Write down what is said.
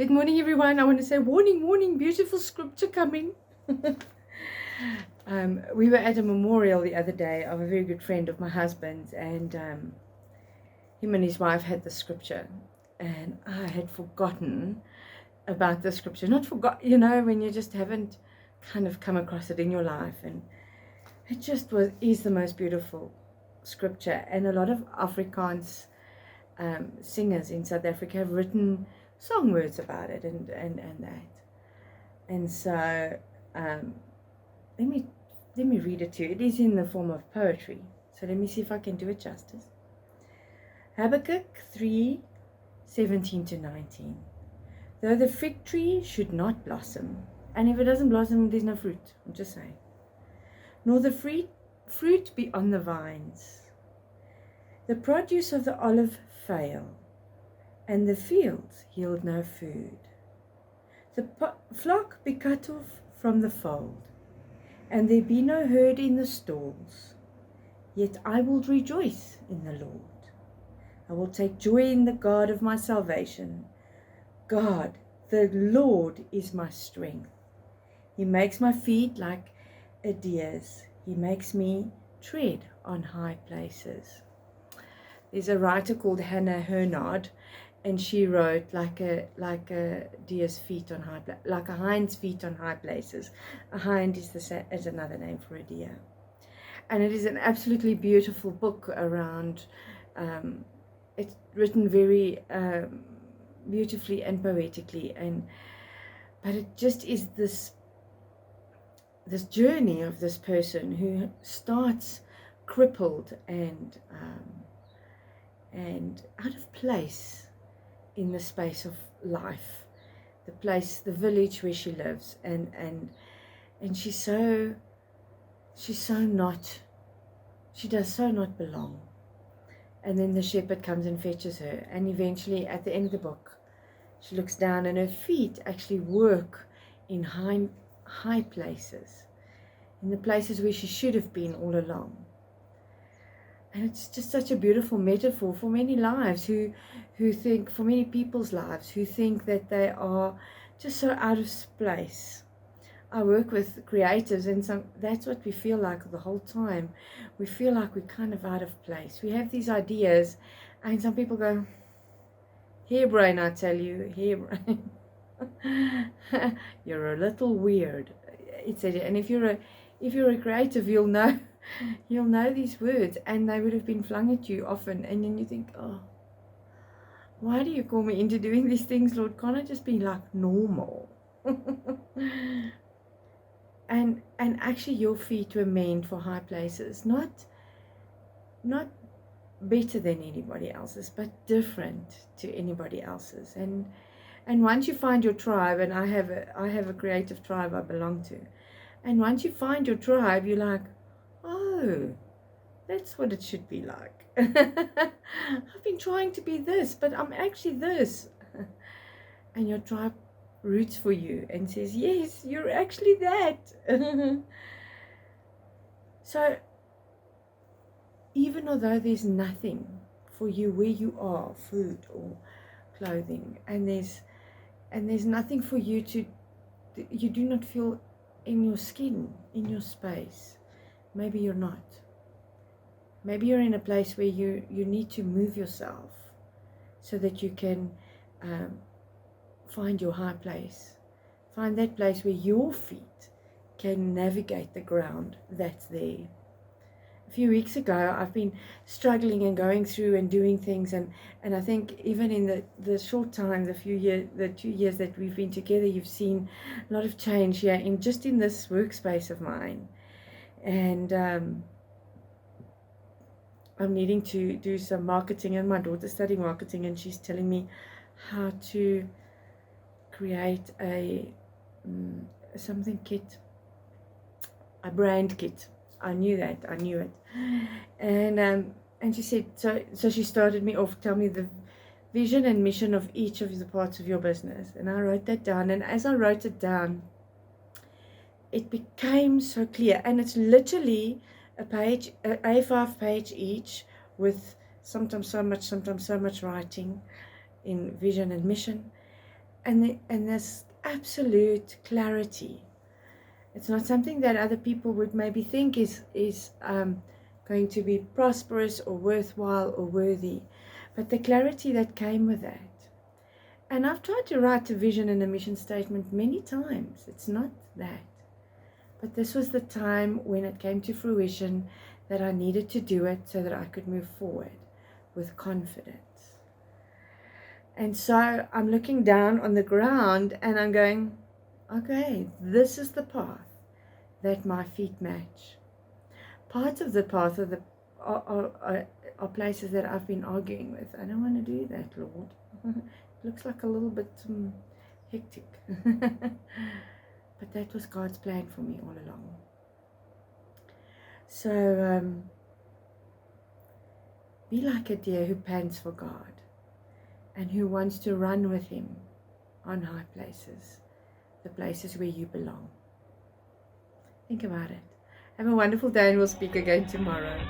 Good morning, everyone. I want to say warning, warning, beautiful scripture coming. We were at a memorial the other day of a very good friend of my husband's, and him and his wife had the scripture, and I had forgotten about the scripture. Not forgot, when you just haven't kind of come across it in your life, and it just is the most beautiful scripture. And a lot of Afrikaans singers in South Africa have written song words about it and that. And so let me read it to you. It is in the form of poetry. So let me see if I can do it justice. Habakkuk 3:17-19. Though the fig tree should not blossom, and if it doesn't blossom, there's no fruit. I'm just saying. Nor the fruit be on the vines. The produce of the olive fail, and the fields yield no food. The flock be cut off from the fold, and there be no herd in the stalls. Yet I will rejoice in the Lord. I will take joy in the God of my salvation. God, the Lord, is my strength. He makes my feet like a deer's. He makes me tread on high places. There's a writer called Hannah Hurnard, and she wrote like a deer's feet on high like a hind's feet on high places. A hind is another name for a deer, and it is an absolutely beautiful book around. It's written very beautifully and poetically, but it just is this journey of this person who starts crippled and out of place in the space of life, the village where she lives, and she does so not belong. And then the shepherd comes and fetches her, and eventually at the end of the book she looks down and her feet actually work in high places, in the places where she should have been all along. And it's just such a beautiful metaphor for many lives who think, for many people's lives who think that they are just so out of place. I work with creatives, and that's what we feel like the whole time. We feel like we're kind of out of place. We have these ideas, and some people go, harebrain, I tell you, harebrain. You're a little weird. And if you're a creative, you'll know these words, and they would have been flung at you often, and then you think, oh, why do you call me into doing these things, Lord? Can't I just be like normal? and actually your feet were meant for high places, not better than anybody else's, but different to anybody else's. And once you find your tribe, and I have a creative tribe I belong to, and once you find your tribe, you're like, oh, that's what it should be like. I've been trying to be this, but I'm actually this. And your tribe roots for you and says, yes, you're actually that. So even although there's nothing for you where you are, food or clothing, and there's nothing for you you do not feel in your skin, in your space. Maybe you're not. Maybe you're in a place where you need to move yourself so that you can find your high place. Find that place where your feet can navigate the ground that's there. A few weeks ago, I've been struggling and going through and doing things, and I think even in the short time, the 2 years that we've been together, you've seen a lot of change here in this workspace of mine. And I'm needing to do some marketing, and my daughter's studying marketing, and she's telling me how to create a something kit, a brand kit. I knew it, and she said, so she started me off, tell me the vision and mission of each of the parts of your business, and I wrote that down, and as I wrote it down, it became so clear, and it's literally a page, a A5 page each, with sometimes so much writing in vision and mission. and this absolute clarity. It's not something that other people would maybe think is going to be prosperous or worthwhile or worthy, but the clarity that came with that. And I've tried to write a vision and a mission statement many times. It's not that. But this was the time when it came to fruition that I needed to do it so that I could move forward with confidence. And so I'm looking down on the ground and I'm going, okay, this is the path that my feet match. Parts of the path are places that I've been arguing with. I don't want to do that, Lord. It looks like a little bit hectic. But that was God's plan for me all along. So be like a deer who pants for God and who wants to run with Him on high places, the places where you belong. Think about it. Have a wonderful day, and we'll speak again tomorrow.